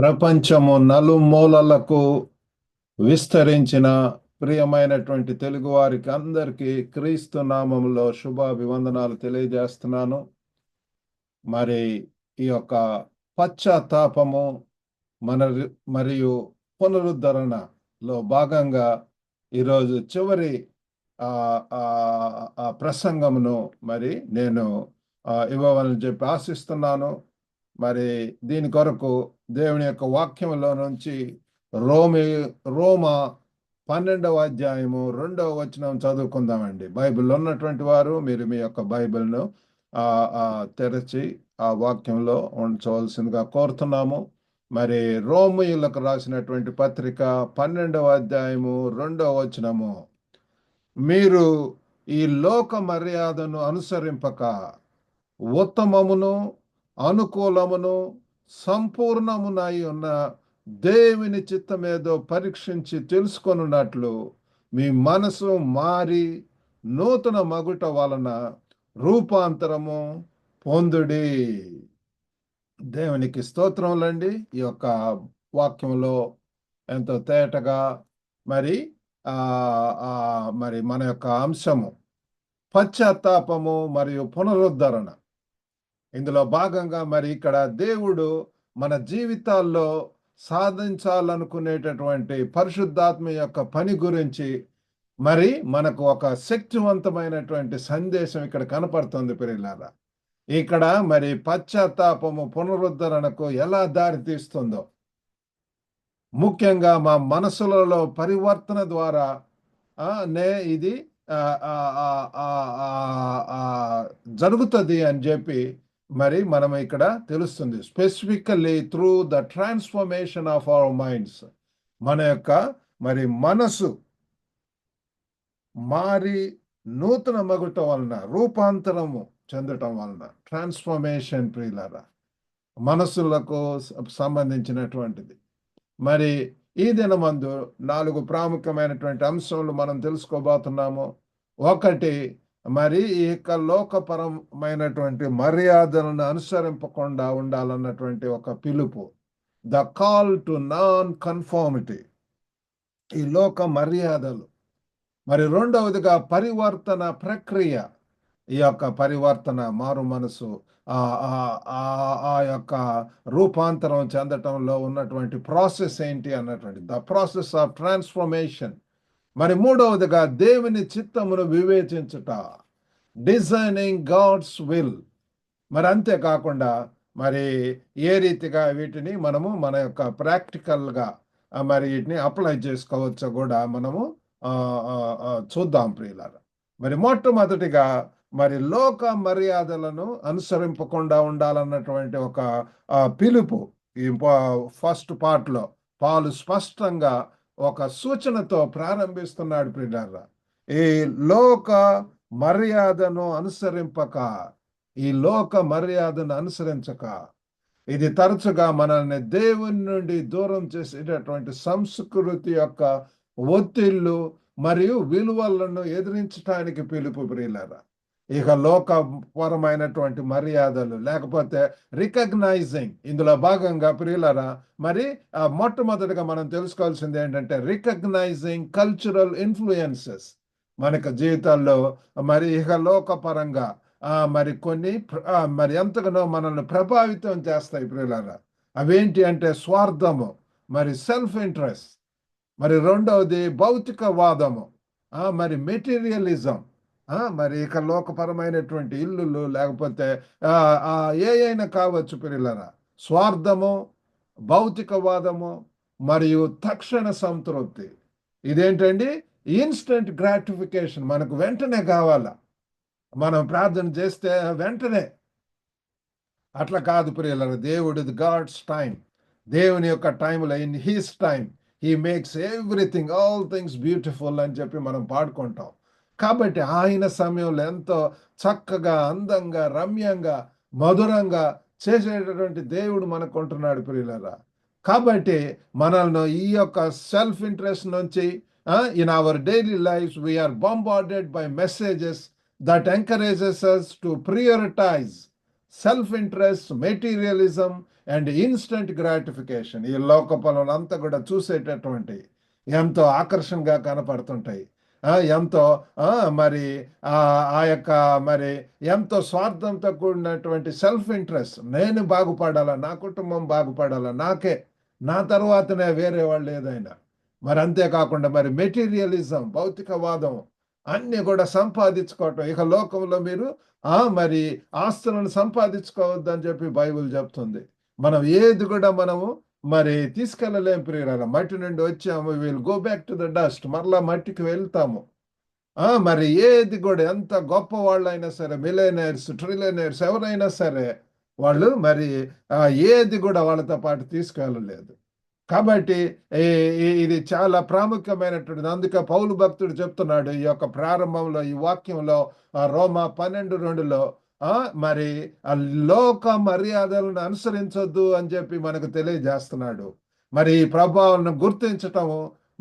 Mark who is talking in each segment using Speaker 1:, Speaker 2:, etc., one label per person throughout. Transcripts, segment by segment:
Speaker 1: ప్రపంచము నలుమూలలకు విస్తరించిన ప్రియమైనటువంటి తెలుగు వారికి అందరికీ క్రీస్తు నామములో శుభాభివందనాలు తెలియజేస్తున్నాను. మరి ఈ యొక్క పశ్చాత్తాపము మన మరియు పునరుద్ధరణలో భాగంగా ఈరోజు చివరి ప్రసంగమును మరి నేను ఇవ్వవాలని చెప్పి ఆశిస్తున్నాను. మరి దీని కొరకు దేవుని యొక్క వాక్యంలో నుంచి రోమ 12వ అధ్యాయము 2వ వచనం చదువుకుందామండి. బైబిల్లో ఉన్నటువంటి వారు మీరు మీ యొక్క బైబిల్ను తెరచి ఆ వాక్యంలో ఉంచవలసిందిగా కోరుతున్నాము. మరి రోమీయులకు రాసినటువంటి పత్రిక 12వ అధ్యాయము 2వ వచనము, మీరు ఈ లోక మర్యాదను అనుసరింపక ఉత్తమమును అనుకూలమును సంపూర్ణమునై ఉన్న దేవుని చిత్తమేదో పరీక్షించి తెలుసుకొనున్నట్లు మీ మనసు మారి నూతన మగుట వలన రూపాంతరము పొందుడి. దేవునికి స్తోత్రములండి. ఈ యొక్క వాక్యంలో ఎంతో తేటగా మరి మన యొక్క అంశము పశ్చాత్తాపము మరియు పునరుద్ధరణ. ఇందులో భాగంగా మరి ఇక్కడ దేవుడు మన జీవితాల్లో సాధించాలనుకునేటటువంటి పరిశుద్ధాత్మ యొక్క పని గురించి మరి మనకు ఒక శక్తివంతమైనటువంటి సందేశం ఇక్కడ కనపడుతుంది ప్రియులారా. ఇక్కడ మరి పశ్చాత్తాపము పునరుద్ధరణకు ఎలా దారితీస్తుందో, ముఖ్యంగా మా మనసులలో పరివర్తన ద్వారా ఇది జరుగుతుంది అని చెప్పి మరి మనం ఇక్కడ తెలుస్తుంది. Specifically through the transformation of our minds. మన యొక్క మరి మనసు మారి నూతన మగుట వలన, రూపాంతరము చెందటం వలన, ట్రాన్స్ఫర్మేషన్ ప్రియులారా, మనసులకు సంబంధించినటువంటిది. మరి ఈ దినమందు 4 ప్రాముఖ్యమైనటువంటి అంశములు మనం తెలుసుకోబోతున్నాము. ఒకటి, మరి ఈ లోకపరమైనటువంటి మర్యాదలను అనుసరింపకుండా ఉండాలన్నటువంటి ఒక పిలుపు, the call to non conformity, ఈ లోక మర్యాదలు. మరి రెండవదిగా పరివర్తన ప్రక్రియ, ఈ యొక్క పరివర్తన, మారు మనసు, ఆ యొక్క రూపాంతరం చెందటంలో ఉన్నటువంటి ప్రాసెస్ ఏంటి అన్నటువంటి ద ప్రాసెస్ ఆఫ్ ట్రాన్స్ఫర్మేషన్. మరి మూడవదిగా దేవుని చిత్తమును వివేచించుట, డిజైనింగ్ గాడ్స్ విల్. మరి అంతేకాకుండా మరి ఏ రీతిగా వీటిని మనము మన యొక్క ప్రాక్టికల్గా మరి వీటిని అప్లై చేసుకోవచ్చో కూడా మనము చూద్దాం ప్రియులారా. మరి మొట్టమొదటిగా మరి లోక మర్యాదలను అనుసరింపకుండా ఉండాలన్నటువంటి ఒక పిలుపు ఈ ఫస్ట్ పార్ట్లో పాలు స్పష్టంగా ఒక సూచనతో ప్రారంభిస్తున్నాడు ప్రియులారా. ఈ లోక మర్యాదను అనుసరింపక, ఈ లోక మర్యాదను అనుసరించక, ఇది తరచుగా మనల్ని దేవుని నుండి దూరం చేసేటటువంటి సంస్కృతి యొక్క ఒత్తిళ్లు మరియు విలువలను ఎదిరించడానికి పిలుపు ప్రియులారా. ఇక లోకపరమైనటువంటి మర్యాదలు లేకపోతే రికగ్నైజింగ్, ఇందులో భాగంగా ప్రియులారా మరి మొట్టమొదటిగా మనం తెలుసుకోవాల్సింది ఏంటంటే రికగ్నైజింగ్ కల్చరల్ ఇన్ఫ్లుయెన్సెస్. మనకు జీవితాల్లో మరి ఇక లోకపరంగా మరి కొన్ని మరి ఎంతగానో మనల్ని ప్రభావితం చేస్తాయి ప్రియులారా. అవేంటి అంటే స్వార్థము, మరి సెల్ఫ్ ఇంట్రెస్ట్, మరి రెండవది భౌతికవాదము, మరి మెటీరియలిజం, మరి ఇక లోకపరమైనటువంటి ఇల్లులు లేకపోతే ఏ అయినా కావచ్చు ప్రియులారా. స్వార్థము, భౌతికవాదము మరియు తక్షణ సంతృప్తి. ఇదేంటండి? ఇన్స్టెంట్ గ్రాటిఫికేషన్, మనకు వెంటనే కావాలా, మనం ప్రార్థన చేస్తే వెంటనే. అట్లా కాదు ప్రియులారా. దేవుడి గాడ్స్ టైం, దేవుని యొక్క టైంలో, in his time he makes everything, all things beautiful అని చెప్పి మనం పాడుకుంటాం. కాబట్టి ఆయన సమయంలో ఎంతో చక్కగా, అందంగా, రమ్యంగా, మధురంగా చేసేటటువంటి దేవుడు మనకు ఉంటున్నాడు ప్రియులారా. కాబట్టి మనల్ని ఈ యొక్క సెల్ఫ్ ఇంట్రెస్ట్ నుంచి in our daily lives we are bombarded by messages that encourages us to prioritise self interest, materialism and instant gratification. ఈ లోక పనులంతా కూడా చూసేటటువంటి ఎంతో ఆకర్షణగా కనపడుతుంటాయి. ఎంతో మరి ఆ యొక్క మరి ఎంతో స్వార్థంతో కూడినటువంటి సెల్ఫ్ ఇంట్రెస్ట్. నేను బాగుపడాలా, నా కుటుంబం బాగుపడాలా, నా తర్వాతనే వేరే వాళ్ళు ఏదైనా. మరి అంతేకాకుండా మరి మెటీరియలిజం, భౌతికవాదం అన్ని కూడా సంపాదించుకోవటం. ఇక లోకంలో మీరు మరి ఆస్తులను సంపాదించుకోవద్దని చెప్పి బైబిల్ చెప్తుంది. మనం ఏది కూడా మనము మరి తీసుకెళ్ళలేం ప్రియులారా. మట్టి నుండి వచ్చాము, will go back to the dust, మరలా మట్టికి వెళ్తాము. మరి ఏది కూడా ఎంత గొప్ప వాళ్ళైనా సరే, మిలియనర్స్, ట్రిలియనర్స్ ఎవరైనా సరే, వాళ్ళు మరి ఏది కూడా వాళ్ళతో పాటు తీసుకెళ్ళలేదు. కాబట్టి ఇది చాలా ప్రాముఖ్యమైనటువంటిది. అందుకే పౌలు భక్తుడు చెప్తున్నాడు ఈ యొక్క ప్రారంభంలో, ఈ వాక్యంలో, రోమా 12:2లో మరి ఆ లోక మర్యాదలను అనుసరించొద్దు అని చెప్పి మనకు తెలియజేస్తున్నాడు. మరి ఈ ప్రభావాలను గుర్తించటము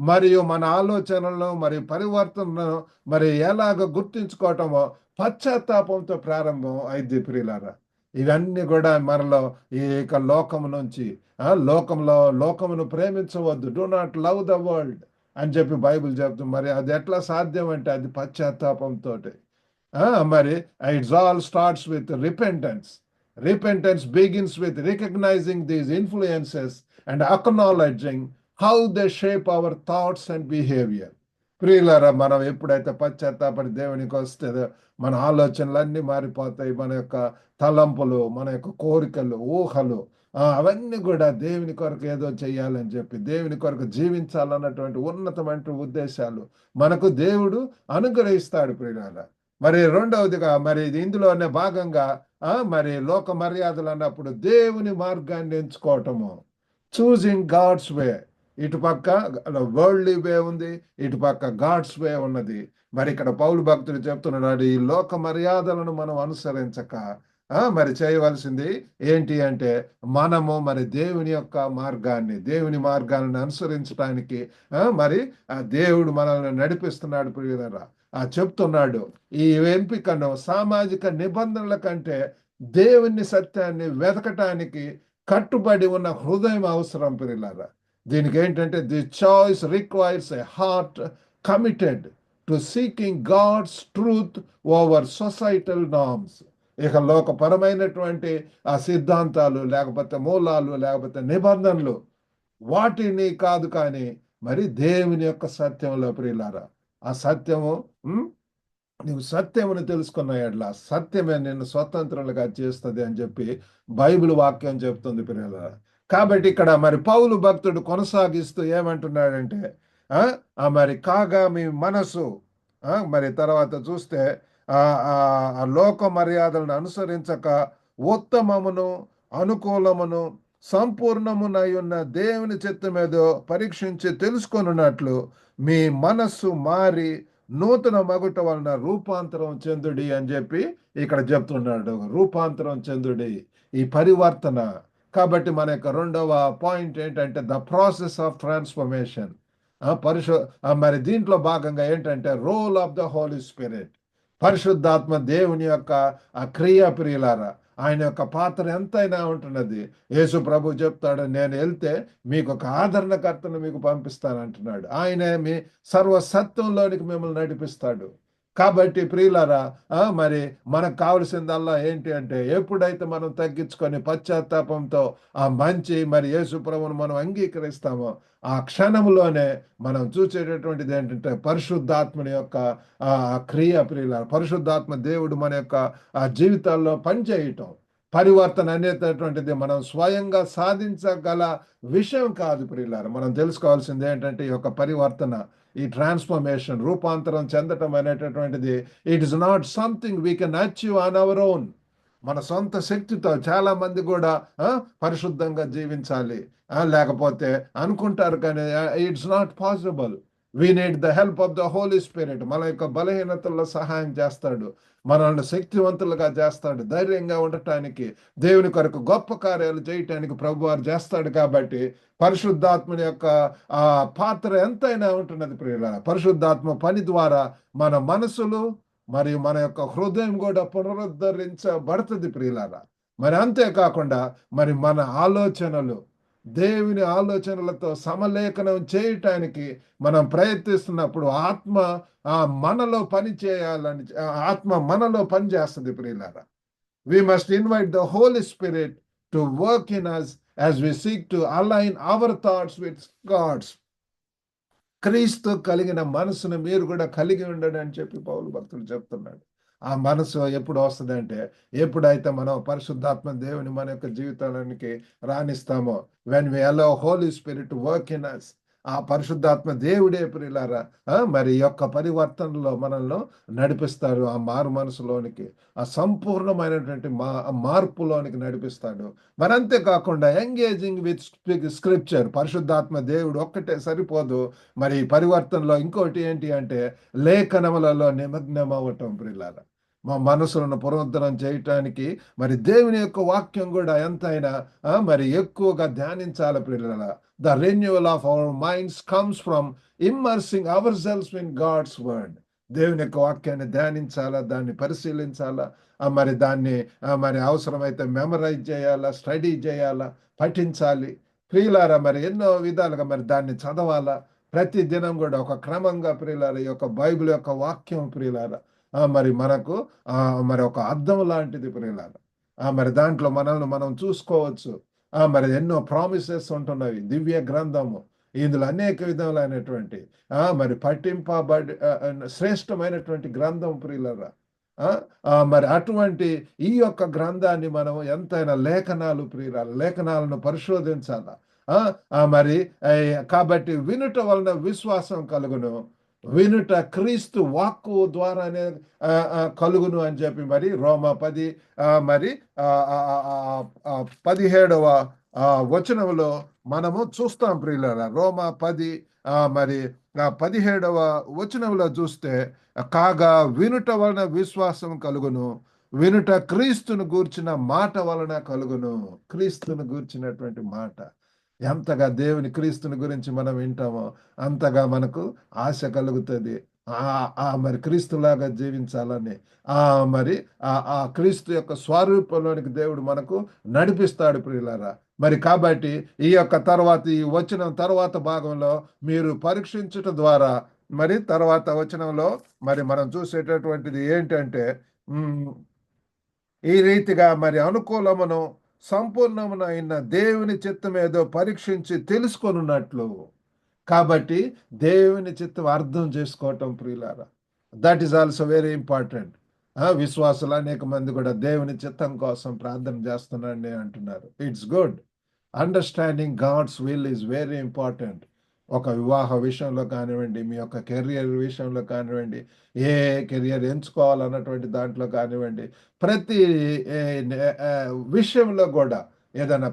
Speaker 1: మరియు మన ఆలోచనలను మరి పరివర్తనను మరి ఎలాగ గుర్తించుకోవటమో పశ్చాత్తాపంతో ప్రారంభం అయింది ప్రియులారా. ఇవన్నీ కూడా మనలో ఈ యొక్క లోకము నుంచి లోకమును ప్రేమించవద్దు, do not love the world అని చెప్పి బైబిల్ చెప్తుంది. మరి అది ఎట్లా సాధ్యం అంటే అది పశ్చాత్తాపంతో. మరి it's all starts with repentance begins with recognising these influences and acknowledging how they shape our thoughts and behaviour. ప్రియులారా, మనం ఎప్పుడైతే పశ్చాత్తాపడి దేవునికి వస్తే మన ఆలోచనలన్నీ మారిపోతాయి. మన యొక్క తలంపులు, మన యొక్క కోరికలు, ఊహలు అవన్నీ కూడా దేవుని కొరకు ఏదో చెయ్యాలని చెప్పి, దేవుని కొరకు జీవించాలన్నటువంటి ఉన్నతమైన ఉద్దేశాలు మనకు దేవుడు అనుగ్రహిస్తాడు ప్రియులారా. మరి రెండవదిగా మరి ఇందులోనే భాగంగా మరి లోక మర్యాదలు అన్నప్పుడు దేవుని మార్గాన్ని ఎంచుకోవటము, చూజింగ్ గాడ్స్ వే. ఇటుపక్క వరల్డ్లీ వే ఉంది, ఇటుపక్క గాడ్స్ వే ఉన్నది. మరి ఇక్కడ పౌలు భక్తుడు చెప్తున్నాడు, ఈ లోక మర్యాదలను మనం అనుసరించక మరి చేయవలసింది ఏంటి అంటే మనము మరి దేవుని మార్గాన్ని అనుసరించడానికి మరి ఆ దేవుడు మనల్ని నడిపిస్తున్నాడు ప్రియులారా. చెప్తున్నాడు ఈ ఎంపికను సామాజిక నిబంధనల కంటే దేవుని సత్యాన్ని వెతకటానికి కట్టుబడి ఉన్న హృదయం అవసరం ప్రియులారా. దీనికి ఏంటంటే the choice requires a heart committed to seeking God's truth over societal norms. ఇక లోకపరమైనటువంటి ఆ సిద్ధాంతాలు, లేకపోతే మూలాలు, లేకపోతే నిబంధనలు, వాటిని కాదు కానీ మరి దేవుని యొక్క సత్యంలో ప్రియులారా. ఆ సత్యము నువ్వు సత్యమును తెలుసుకున్న ఎడ్ల సత్యమే నిన్ను స్వతంత్రులుగా చేస్తుంది అని చెప్పి బైబిల్ వాక్యం చెప్తుంది ప్రియులారా. కాబట్టి ఇక్కడ మరి పౌలు భక్తుడు కొనసాగిస్తూ ఏమంటున్నాడంటే మరి కాగా మీ మనసు మరి తర్వాత చూస్తే ఆ లోక మర్యాదలను అనుసరించక ఉత్తమమును అనుకూలమును సంపూర్ణమునై ఉన్న దేవుని చిత్తమేదో పరీక్షించి తెలుసుకొనున్నట్లు మీ మనస్సు మారి నూతన మగుట వలన రూపాంతరం చెందుడి అని చెప్పి ఇక్కడ చెప్తున్నాడు. రూపాంతరం చెందుడి, ఈ పరివర్తన. కాబట్టి మన యొక్క రెండవ పాయింట్ ఏంటంటే ద ప్రాసెస్ ఆఫ్ ట్రాన్స్ఫర్మేషన్. మరి దీంట్లో భాగంగా ఏంటంటే role of the Holy Spirit. పరిశుద్ధాత్మ దేవుని యొక్క ఆ క్రియ ప్రియులారా, ఆయన యొక్క పాత్ర ఎంతైనా ఉంటున్నది. యేసు ప్రభు చెప్తాడు, నేను వెళ్తే మీకు ఒక ఆదరణకర్తను మీకు పంపిస్తానంటున్నాడు. ఆయనే మీ సర్వసత్వంలోనికి మిమ్మల్ని నడిపిస్తాడు. కాబట్టి ప్రియులారా, మరి మనకు కావలసిందల్లా ఏంటి అంటే ఎప్పుడైతే మనం తగ్గించుకొని పశ్చాత్తాపంతో ఆ మంచి మరి యేసు ప్రభువును మనం అంగీకరిస్తామో ఆ క్షణంలోనే మనం చూసేటటువంటిది ఏంటంటే పరిశుద్ధాత్మని యొక్క క్రియ ప్రియులారా. పరిశుద్ధాత్మ దేవుడు మన యొక్క జీవితాల్లో పనిచేయటం, పరివర్తన అనేటటువంటిది మనం స్వయంగా సాధించగల విషయం కాదు ప్రియులారా. మనం తెలుసుకోవాల్సింది ఏంటంటే ఈ యొక్క పరివర్తన, ఈ ట్రాన్స్ఫర్మేషన్, రూపాంతరం చెందటం అనేటటువంటిది it is not something we can achieve on our own. మన సొంత శక్తితో చాలా మంది కూడా పరిశుద్ధంగా జీవించాలి లేకపోతే అనుకుంటారు, కానీ it's not possible. We need the help of the Holy Spirit. మన యొక్క బలహీనతల్లో సహాయం చేస్తాడు, మనల్ని శక్తివంతులుగా చేస్తాడు, ధైర్యంగా ఉండటానికి, దేవుని కొరకు గొప్ప కార్యాలు చేయటానికి ప్రభువారు చేస్తాడు. కాబట్టి పరిశుద్ధాత్మని యొక్క పాత్ర ఎంతైనా ఉంటున్నది ప్రియులారా. పరిశుద్ధాత్మ పని ద్వారా మన మనసులు మరియు మన యొక్క హృదయం కూడా పునరుద్ధరించబడుతుంది ప్రియులారా. మరి అంతేకాకుండా మరి మన ఆలోచనలు దేవుని ఆలోచనలతో సమలేఖనం చేయటానికి మనం ప్రయత్నిస్తున్నప్పుడు మనలో పని చేయాలని, ఆత్మ మనలో పని చేస్తుంది ప్రియులారా. We must invite the Holy Spirit to work in us as we seek to align our thoughts with God's. క్రీస్తు కలిగిన మనసును మీరు కూడా కలిగి ఉండండి అని చెప్పి పౌలు భక్తులు చెప్తున్నాడు. ఆ మనసు ఎప్పుడు వస్తుందంటే, ఎప్పుడైతే మనం పరిశుద్ధాత్మ దేవుని మన యొక్క జీవితానికి రాణిస్తామో, when we allow Holy Spirit work in us, ఆ పరిశుద్ధాత్మ దేవుడే ప్రియులారా మరి యొక్క పరివర్తనలో మనల్ని నడిపిస్తాడు. ఆ మారు మనసులోనికి, ఆ సంపూర్ణమైనటువంటి మార్పులోనికి నడిపిస్తాడు. మరి అంతేకాకుండా ఎంగేజింగ్ విత్ స్క్రిప్చర్, పరిశుద్ధాత్మ దేవుడు ఒక్కటే సరిపోదు. మరి పరివర్తనలో ఇంకోటి ఏంటి అంటే లేఖనములలో నిమగ్నం అవ్వటం ప్రియులారా. మా మనసులను పునరుద్ధరణ చేయటానికి మరి దేవుని యొక్క వాక్యం కూడా ఎంతైనా మరి ఎక్కువగా ధ్యానించాలి ప్రియులారా. The renewal of our minds comes from immersing our selves in God's word. దేవుని యొక్క వాక్యాన్ని ధ్యానించాలా, దాన్ని పరిశీలించాలా, మరి దాన్ని మరి అవసరమైతే మెమరైజ్ చేయాలా, స్టడీ చేయాలా, పఠించాలి ప్రియులారా. మరి ఎన్నో విధాలుగా మరి దాన్ని చదవాలా, ప్రతి దినం కూడా ఒక క్రమంగా ప్రియులారా. ఈ యొక్క బైబిల్ యొక్క వాక్యం ప్రియులారా మరి మనకు మరి ఒక అద్దం లాంటిది ప్రియులారా. మరి దాంట్లో మనల్ని మనం చూసుకోవచ్చు. మరి ఎన్నో ప్రామిసెస్ ఉంటున్నవి. దివ్య గ్రంథము ఇందులో అనేక విధములైనటువంటి మరి పట్టింపబడి శ్రేష్టమైనటువంటి గ్రంథం ప్రియులారా. మరి అటువంటి ఈ యొక్క గ్రంథాన్ని మనం ఎంతైనా లేఖనాలు ప్రియులారా, లేఖనాలను పరిశోధించాలా. మరి కాబట్టి వినుట వలన విశ్వాసం కలుగును, వినుట క్రీస్తు వాక్కు ద్వారానే కలుగును అని చెప్పి మరి రోమా 10 మరి 17వ వచనంలో మనము చూస్తాం ప్రియులారా. రోమా 10 మరి 17వ వచనంలో చూస్తే, కాగా వినుట వలన విశ్వాసం కలుగును, వినుట క్రీస్తును గూర్చిన మాట వలన కలుగును. క్రీస్తును గూర్చినటువంటి మాట, ఎంతగా దేవుని క్రీస్తుని గురించి మనం వింటామో అంతగా మనకు ఆశ కలుగుతుంది. మరి క్రీస్తులాగా జీవించాలని, మరి ఆ క్రీస్తు యొక్క స్వరూపంలోనికి దేవుడు మనకు నడిపిస్తాడు ప్రియులారా. మరి కాబట్టి ఈ యొక్క తర్వాత, ఈ వచనం తర్వాత భాగంలో మీరు పరీక్షించుట ద్వారా, మరి తర్వాత వచనంలో మరి మనం చూసేటటువంటిది ఏంటంటే, ఈ రీతిగా మరి అనుకూలమును సంపూర్ణమునైన దేవుని చిత్తం ఏదో పరీక్షించి తెలుసుకొనున్నట్లు. కాబట్టి దేవుని చిత్తం అర్థం చేసుకోవటం ప్రియులారా, that is also very important. విశ్వాసులు అనేక మంది కూడా దేవుని చిత్తం కోసం ప్రార్థన చేస్తున్నారని అంటున్నారు. It's good. Understanding God's will is very important. ఒక వివాహ విషయంలో కానివ్వండి, మీ యొక్క కెరియర్ విషయంలో కానివ్వండి, ఏ కెరియర్ ఎంచుకోవాలన్నటువంటి దాంట్లో కానివ్వండి, ప్రతి విషయంలో కూడా ఏదైనా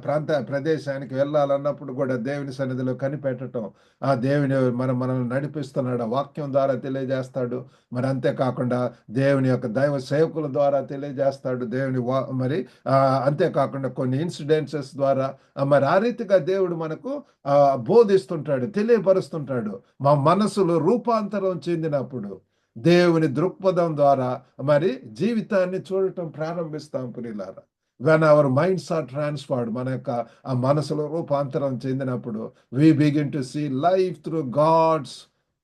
Speaker 1: ప్రదేశానికి వెళ్ళాలన్నప్పుడు కూడా దేవుని సన్నిధిలో కనిపెట్టడం, ఆ దేవుని మనల్ని నడిపిస్తున్నాడు, వాక్యం ద్వారా తెలియజేస్తాడు. మరి అంతేకాకుండా దేవుని యొక్క దైవ సేవకుల ద్వారా తెలియజేస్తాడు. మరి అంతేకాకుండా కొన్ని ఇన్సిడెన్సెస్ ద్వారా మరి ఆ రీతిగా దేవుడు మనకు బోధిస్తుంటాడు, తెలియపరుస్తుంటాడు. మా మనసులో రూపాంతరం చెందినప్పుడు దేవుని దృక్పథం ద్వారా మరి జీవితాన్ని చూడటం ప్రారంభిస్తాం ప్రియులారా. When our minds are transferred, మన యొక్క ఆ మనసులో రూపాంతరం చెందినప్పుడు we begin to see life through God's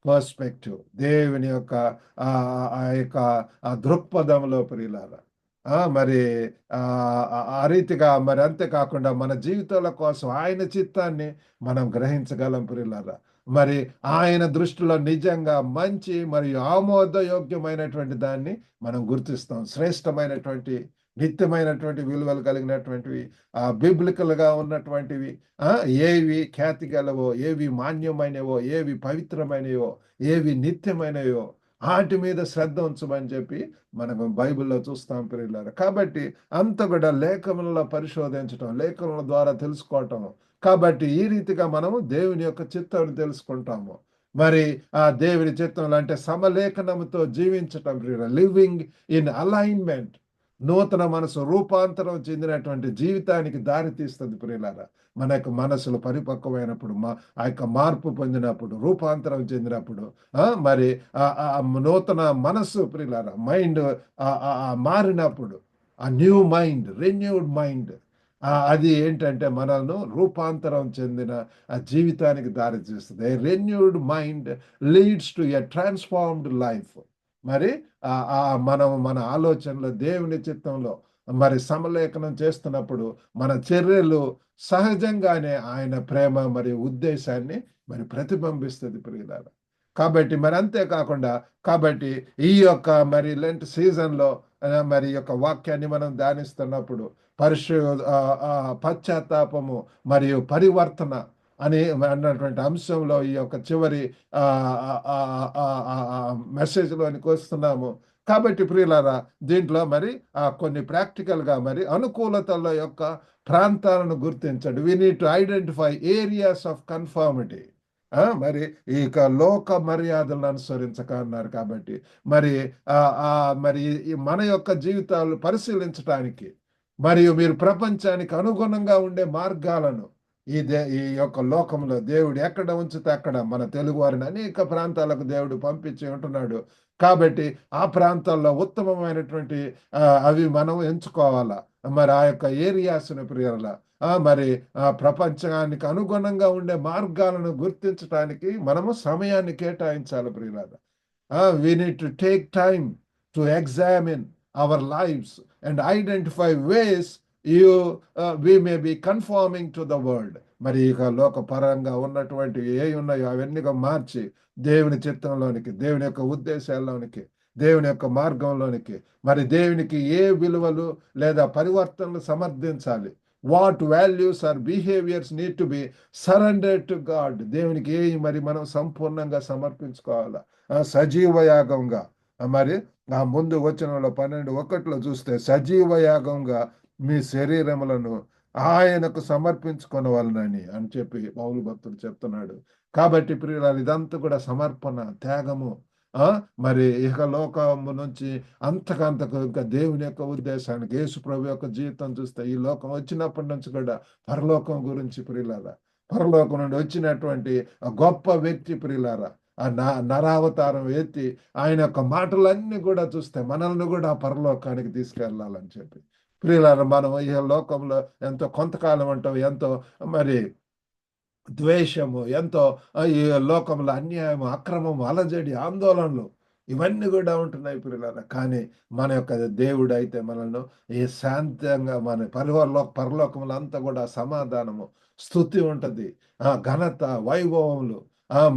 Speaker 1: perspective. దేవుని యొక్క ఆ దృక్పథంలో ప్రియులారా. మరి ఆ రీతిగా మరి అంతేకాకుండా మన జీవితాల కోసం ఆయన చిత్తాన్ని మనం గ్రహించగలం ప్రియులారా. మరి ఆయన దృష్టిలో నిజంగా మంచి మరియు ఆమోదయోగ్యమైనటువంటి దాన్ని మనం గుర్తిస్తాం. శ్రేష్టమైనటువంటి, నిత్యమైనటువంటి విలువలు కలిగినటువంటివి, బిబ్లికల్గా ఉన్నటువంటివి, ఏవి ఖ్యాతి గలవో, ఏవి మాన్యమైనవో, ఏవి పవిత్రమైనవో, ఏవి నిత్యమైనవో వాటి మీద శ్రద్ధ ఉంచమని చెప్పి మనకు బైబిల్లో చూస్తాం ప్రియులారా. కాబట్టి అంత కూడా లేఖనములలో పరిశోధించటం, లేఖనముల ద్వారా తెలుసుకోవటం. కాబట్టి ఈ రీతిగా మనము దేవుని యొక్క చిత్తాన్ని తెలుసుకుంటాము. మరి ఆ దేవుని చిత్తంలో అంటే సమలేఖనముతో జీవించటం ప్రియులారా, లివింగ్ ఇన్ అలైన్మెంట్, నూతన మనసు రూపాంతరం చెందినటువంటి జీవితానికి దారి తీస్తుంది ప్రియులారా. మన యొక్క మనసులు పరిపక్వమైనప్పుడు, ఆ యొక్క మార్పు పొందినప్పుడు, రూపాంతరం చెందినప్పుడు, మరి నూతన మనస్సు ప్రియులారా, మైండ్ మారినప్పుడు ఆ న్యూ మైండ్, రెన్యూడ్ మైండ్. అది ఏంటంటే మనల్ని రూపాంతరం చెందిన ఆ జీవితానికి దారి తీస్తుంది. Renewed mind leads to a transformed life. మరి మనం మన ఆలోచనలు దేవుని చిత్తంలో మరి సమలేఖనం చేస్తున్నప్పుడు మన చర్యలు సహజంగానే ఆయన ప్రేమ మరియు ఉద్దేశాన్ని మరి ప్రతిబింబిస్తుంది ప్రియులారా. కాబట్టి మరి అంతే కాకుండా కాబట్టి ఈ యొక్క మరి లెంట్ సీజన్‌లో మరి ఈ యొక్క వాక్యాన్ని మనం ధ్యానిస్తున్నప్పుడు పరిశు పశ్చాత్తాపము మరియు పరివర్తన అని అన్నటువంటి అంశంలో ఈ యొక్క చివరి మెసేజ్‌లోనికి వస్తున్నాము. కాబట్టి ప్రియులారా దీంట్లో మరి కొన్ని ప్రాక్టికల్‌గా మరి అనుకూలతల యొక్క ప్రాంతాలను గుర్తించండి. We need to identify areas of conformity. మరి ఇక లోక మర్యాదలను అనుసరించక అన్నారు కాబట్టి మరి మరి ఈ మన యొక్క జీవితాలు పరిశీలించటానికి మరియు మీరు ప్రపంచానికి అనుగుణంగా ఉండే మార్గాలను ఈ యొక్క లోకంలో దేవుడు ఎక్కడ ఉంచితే అక్కడ మన తెలుగు వారిని అనేక ప్రాంతాలకు దేవుడు పంపించి ఉంటున్నాడు. కాబట్టి ఆ ప్రాంతాల్లో ఉత్తమమైనటువంటి అవి మనం ఎంచుకోవాలా. మరి ఆ యొక్క ఏరియాస్‌ని ప్రియులారా మరి ప్రపంచానికి అనుగుణంగా ఉండే మార్గాలను గుర్తించటానికి మనము సమయాన్ని కేటాయించాలి ప్రియులారా. We need to take time to examine our lives and identify ways we may be conforming to the world. మరి ఇక లోకపరంగా ఉన్నటువంటివి ఏవి ఉన్నాయో అవన్నీగా మార్చి దేవుని చిత్తంలోనికి, దేవుని యొక్క ఉద్దేశాల్లోనికి, దేవుని యొక్క మార్గంలోనికి మరి దేవునికి ఏ విలువలు లేదా పరివర్తనలు సమర్థించాలి. What values or behaviours need to be surrendered to God. దేవునికి ఏ మరి మనం సంపూర్ణంగా సమర్పించుకోవాలా. సజీవ యాగంగా మరి ముందు వచనంలో 12:1 చూస్తే సజీవ యాగంగా మీ శరీరములను ఆయనకు సమర్పించుకొనవలెనని అని చెప్పి పౌలు భక్తుడు చెప్తున్నాడు. కాబట్టి ప్రియులారా ఇదంతా కూడా సమర్పణ, త్యాగము. మరి ఇహలోకము నుంచి అంతకంతకు ఇంకా దేవుని యొక్క ఉద్దేశానికి యేసు ప్రభు యొక్క జీవితం చూస్తే ఈ లోకం వచ్చినప్పటి నుంచి కూడా పరలోకం గురించి ప్రియులారా, పరలోకం నుండి వచ్చినటువంటి గొప్ప వ్యక్తి ప్రియులారా, నరావతారం ఎత్తి ఆయన యొక్క మాటలన్నీ కూడా చూస్తే మనల్ని కూడా ఆ పరలోకానికి తీసుకెళ్లాలని చెప్పి ప్రియులారా మనం ఈ లోకంలో ఎంతో కొంతకాలం అంటాం ఎంతో మరి ద్వేషము, ఎంతో ఈ లోకంలో అన్యాయము, అక్రమము, అలజడి, ఆందోళనలు ఇవన్నీ కూడా ఉంటున్నాయి ప్రియులారా. కానీ మన యొక్క దేవుడైతే మనల్ని ఈ శాంతంగా మన పరలోకములో అంతా కూడా సమాధానము, స్తుతి ఉంటది. ఘనత, వైభవములు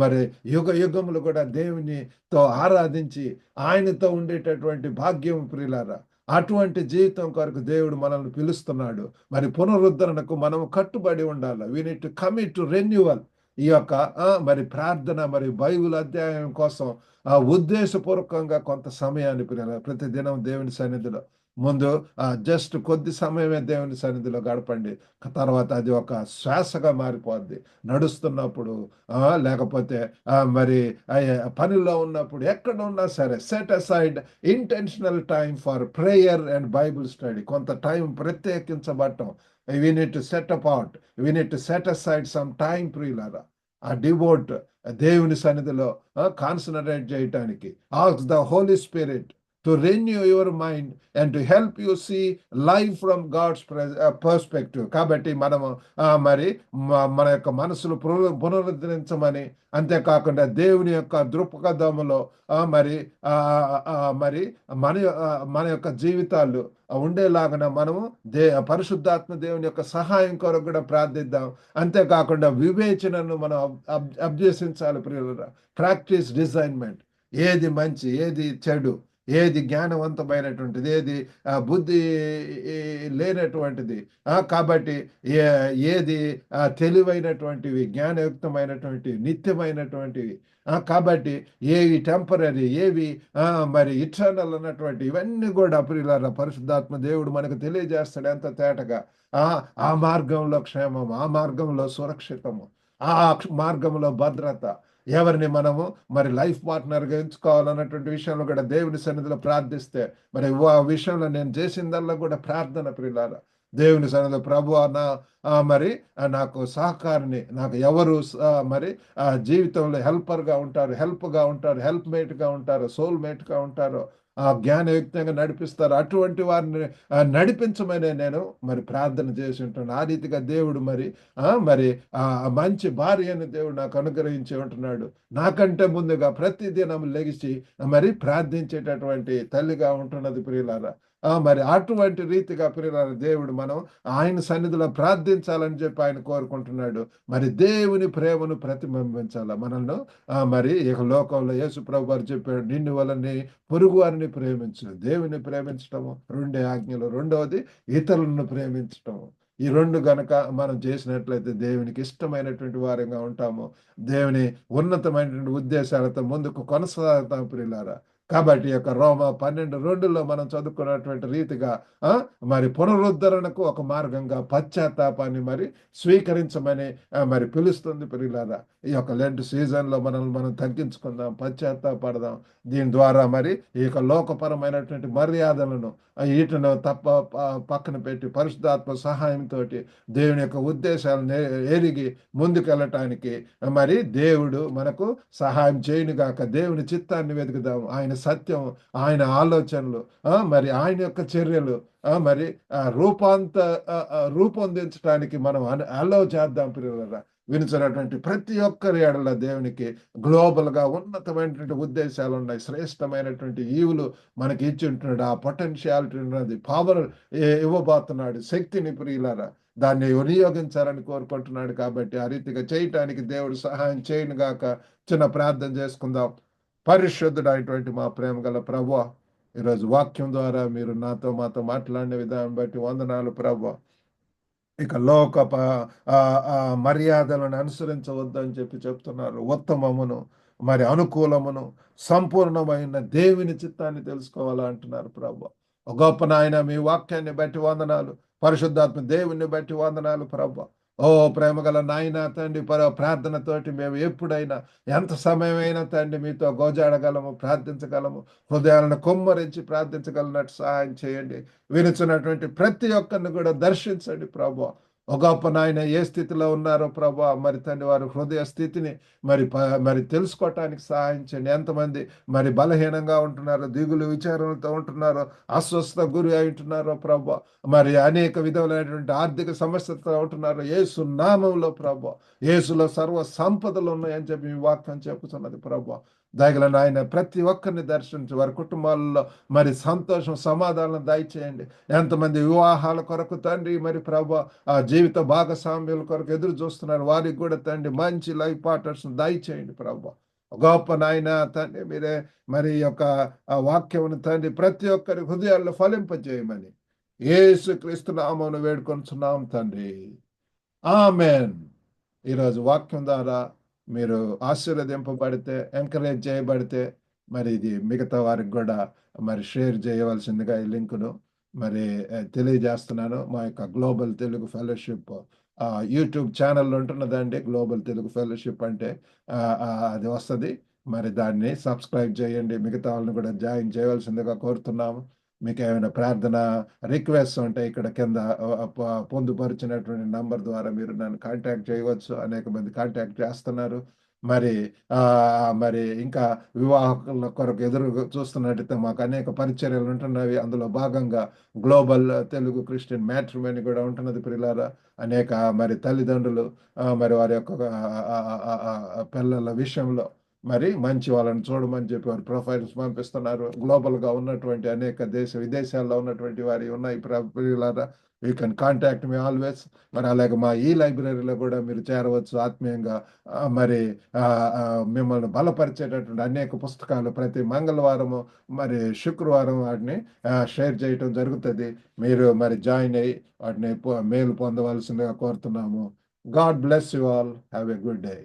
Speaker 1: మరి యుగ యుగములు కూడా దేవునితో ఆరాధించి ఆయనతో ఉండేటటువంటి భాగ్యం ప్రియులారా. అటువంటి జీవితం కొరకు దేవుడు మనల్ని పిలుస్తున్నాడు. మరి పునరుద్ధరణకు మనం కట్టుబడి ఉండాలి. We need to commit to renewal. ఈ యొక్క మరి ప్రార్థన మరి బైబిల్ అధ్యాయం కోసం ఉద్దేశపూర్వకంగా కొంత సమయాన్ని ప్రతి దినం దేవుని సన్నిధిలో ముందు జస్ట్ కొద్ది సమయమే దేవుని సన్నిధిలో గడపండి. తర్వాత అది ఒక శ్వాసగా మారిపోద్ది. నడుస్తున్నప్పుడు లేకపోతే మరి పనిలో ఉన్నప్పుడు ఎక్కడ ఉన్నా సరే set aside intentional time for prayer and Bible study. కొంత టైం ప్రత్యేకించబడటం. We need to set apart, we need to set aside some time ప్రియులారా. డివోట్ దేవుని సన్నిధిలో కాన్సన్ట్రేట్ చేయటానికి. Ask the Holy Spirit to renew your mind and to help you see life from God's perspective. కాబట్టి మనము మరి మన యొక్క మనసులు పునరుద్ధరించమని, అంతేకాకుండా దేవుని యొక్క దృక్పథములో మరి మరి మన యొక్క జీవితాలు ఉండేలాగా మనము పరిశుద్ధాత్మ దేవుని యొక్క సహాయం కొరకు కూడా ప్రార్థిద్దాం. అంతేకాకుండా వివేచనను మనం అభ్యసించాలి ప్రియులారా. ప్రాక్టీస్ డిజైన్మెంట్. ఏది మంచి, ఏది చెడు, ఏది జ్ఞానవంతమైనటువంటిది, ఏది బుద్ధి లేనటువంటిది. కాబట్టి ఏది తెలివైనటువంటివి, జ్ఞానయుక్తమైనటువంటివి, నిత్యమైనటువంటివి. కాబట్టి ఏవి టెంపరరీ, ఏవి మరి ఇటర్నల్ అన్నటువంటి ఇవన్నీ కూడా ప్రియులారా పరిశుద్ధాత్మ దేవుడు మనకు తెలియజేస్తాడు ఎంత తేటగా. ఆ మార్గంలో క్షేమము, ఆ మార్గంలో సురక్షితము, ఆ మార్గంలో భద్రత. ఎవరిని మనము మరి లైఫ్ పార్ట్నర్గా ఎంచుకోవాలన్నటువంటి విషయంలో కూడా దేవుని సన్నిధిలో ప్రార్థిస్తే మరి ఆ విషయంలో నేను చేసిందల్లా కూడా ప్రార్థన ప్రియులారా. దేవుని సన్నిధిలో ప్రభువా మరి నాకు సహకారిని, నాకు ఎవరు మరి జీవితంలో హెల్పర్గా ఉంటారు, హెల్ప్గా ఉంటారు, హెల్ప్ మేట్గా ఉంటారు, సోల్ మేట్గా ఉంటారు, జ్ఞానయుక్తంగా నడిపిస్తారో అటువంటి వారిని నడిపించమని నేను మరి ప్రార్థన చేసి ఉంటున్నాను. ఆ రీతిగా దేవుడు మరి మంచి భార్యను దేవుడు నాకు అనుగ్రహించి ఉంటున్నాడు. నాకంటే ముందుగా ప్రతి దినం లెగిసి మరి ప్రార్థించేటటువంటి తల్లిగా ఉంటున్నది ప్రియులారా. మరి అటువంటి రీతిగా ప్రియులారా దేవుడు మనం ఆయన సన్నిధిలో ప్రార్థించాలని చెప్పి ఆయన కోరుకుంటున్నాడు. మరి దేవుని ప్రేమను ప్రతిబింబించాల మనల్ని. మరి ఇక లోకంలో యేసు ప్రభు వారు చెప్పాడు, నిన్ను వలని పొరుగు వారిని ప్రేమించు. దేవుని ప్రేమించటము రెండే ఆజ్ఞలు. రెండవది ఇతరులను ప్రేమించటము. ఈ రెండు గనక మనం చేసినట్లయితే దేవునికి ఇష్టమైనటువంటి వారంగా ఉంటాము. దేవుని ఉన్నతమైనటువంటి ఉద్దేశాలతో ముందుకు కొనసాగుతాం ప్రియులారా. కాబట్టి ఈ యొక్క రోమ 12:2లో మనం చదువుకున్నటువంటి రీతిగా మరి పునరుద్ధరణకు ఒక మార్గంగా పశ్చాత్తాపాన్ని మరి స్వీకరించమని మరి పిలుస్తుంది ప్రియులారా. ఈ యొక్క లెంట్ సీజన్లో మనల్ని మనం తగ్గించుకుందాం, పశ్చాత్తాపడదాం. దీని ద్వారా మరి ఈ యొక్క లోకపరమైనటువంటి మర్యాదలను వీటిను పక్కన పెట్టి పరిశుద్ధాత్మ సహాయంతో దేవుని యొక్క ఉద్దేశాలను ఎరిగి ముందుకెళ్ళటానికి మరి దేవుడు మనకు సహాయం చేయనుగాక. దేవుని చిత్తాన్ని వెతుకుదాం. ఆయన సత్యం, ఆయన ఆలోచనలు, మరి ఆయన యొక్క చర్యలు మరి రూపొందించడానికి మనం అలౌ చేద్దాం ప్రియులారా. వినిచినటువంటి ప్రతి ఒక్కరి ఎడల దేవునికి గ్లోబల్గా ఉన్నతమైనటువంటి ఉద్దేశాలు ఉన్నాయి. శ్రేష్టమైనటువంటి ఈవులు మనకి ఇచ్చి ఉంటున్నాడు. ఆ పొటెన్షియాలిటీ ఉన్నది, పవర్ ఇవ్వబోతున్నాడు, శక్తిని ప్రియులారా. దాన్ని వినియోగించాలని కోరుకుంటున్నాడు. కాబట్టి ఆ రీతిగా చేయటానికి దేవుడు సహాయం చేయను గాక. చిన్న ప్రార్థన చేసుకుందాం. పరిశుద్ధుడైనటువంటి మా ప్రేమ గల ప్రభువా, ఈరోజు వాక్యం ద్వారా మీరు మాతో మాట్లాడిన విధానం బట్టి వందనాలు ప్రభువా. ఇక లోక మర్యాదలను అనుసరించవద్దని చెప్పి చెప్తున్నారు. ఉత్తమమును మరి అనుకూలమును సంపూర్ణమైన దేవుని చిత్తాన్ని తెలుసుకోవాలా అంటున్నారు ప్రభువా. గొప్ప నాయన, మీ వాక్యాన్ని బట్టి వందనాలు. పరిశుద్ధాత్మ దేవుని బట్టి వందనాలు ప్రభువా. ఓ ప్రేమగల నాయన తండ్రి, ప్రార్థనతోటి మేము ఎప్పుడైనా ఎంత సమయమైనా తండ్రి మీతో గోజాడగలము, ప్రార్థించగలము. హృదయాలను కొమ్మరించి ప్రార్థించగలిగినట్టు సహాయం చేయండి. వినుచున్నటువంటి ప్రతి ఒక్కరిని కూడా దర్శించండి ప్రభువా. ఒక గొప్ప నాయన ఏ స్థితిలో ఉన్నారో ప్రభువా, మరి తండ్రి వారి హృదయ స్థితిని మరి తెలుసుకోవటానికి సహాయం చేయండి. ఎంతమంది మరి బలహీనంగా ఉంటున్నారో, దిగులు విచారణలతో ఉంటున్నారో, అస్వస్థత గురి ఉంటున్నారో ప్రభువా, మరి అనేక విధములైనటువంటి ఆర్థిక సమస్యలతో ఉంటున్నారో, యేసు నామములో ప్రభువా, యేసులో సర్వ సంపదలు ఉన్నాయని చెప్పి మీ వాక్యం చెప్పుతున్నది ప్రభువా. దయగల నాయన ప్రతి ఒక్కరిని దర్శించి వారి కుటుంబాలలో మరి సంతోషం, సమాధానం దయచేయండి. ఎంతమంది వివాహాల కొరకు తండ్రి మరి ప్రభువా, ఆ జీవిత భాగస్వామ్యుల కొరకు ఎదురు చూస్తున్నారు, వారికి కూడా తండ్రి మంచి లైఫ్ పార్ట్నర్స్ దయచేయండి ప్రభువా. గొప్ప నాయన తండ్రి, మీరే మరి యొక్క ఆ వాక్యమును తండ్రి ప్రతి ఒక్కరి హృదయాల్లో ఫలింపజేయమని యేసుక్రీస్తు నామమున వేడుకొనుచున్నాం తండ్రి. ఆమెన్. ఈరోజు వాక్యం ద్వారా మీరు ఆశీర్వదింపబడితే, ఎంకరేజ్ చేయబడితే మరి ఇది మిగతా వారికి కూడా మరి షేర్ చేయవలసిందిగా ఈ లింకును మరి తెలియజేస్తున్నాను. మా యొక్క global Telugu fellowship YouTube channel ఉంటున్నదండి. గ్లోబల్ తెలుగు ఫెలోషిప్ అంటే అది వస్తుంది. మరి దాన్ని సబ్స్క్రైబ్ చేయండి. మిగతా వాళ్ళని కూడా జాయిన్ చేయవలసిందిగా కోరుతున్నాము. మీకు ఏమైనా ప్రార్థన రిక్వెస్ట్ ఉంటే ఇక్కడ కింద పొందుపరిచినటువంటి నంబర్ ద్వారా మీరు నన్ను కాంటాక్ట్ చేయవచ్చు. అనేక మంది కాంటాక్ట్ చేస్తున్నారు. మరి ఇంకా వివాహకుల కొరకు ఎదురు చూస్తున్నట్టయితే మాకు అనేక పరిచర్యలు ఉంటున్నవి. అందులో భాగంగా గ్లోబల్ తెలుగు క్రిస్టియన్ మ్యాట్రిమోనీ కూడా ఉంటున్నది ప్రియులారా. అనేక మరి తల్లిదండ్రులు మరి వారి యొక్క పిల్లల విషయంలో మరి మంచి వాళ్ళని చూడమని చెప్పి వారి ప్రొఫైల్స్ పంపిస్తున్నారు. గ్లోబల్గా ఉన్నటువంటి అనేక విదేశాల్లో ఉన్నటువంటి వారి ఉన్నాయి ప్రియులారా. You can contact me always. మరి అలాగే మా ఈ లైబ్రరీలో కూడా మీరు చేరవచ్చు ఆత్మీయంగా. మరి మిమ్మల్ని బలపరిచేటటువంటి అనేక పుస్తకాలు ప్రతి మంగళవారము మరి శుక్రవారం వాటిని షేర్ చేయటం జరుగుతుంది. మీరు మరి జాయిన్ అయ్యి వాటిని మేలు పొందవలసిందిగా కోరుతున్నాము. God bless you all. Have a good day.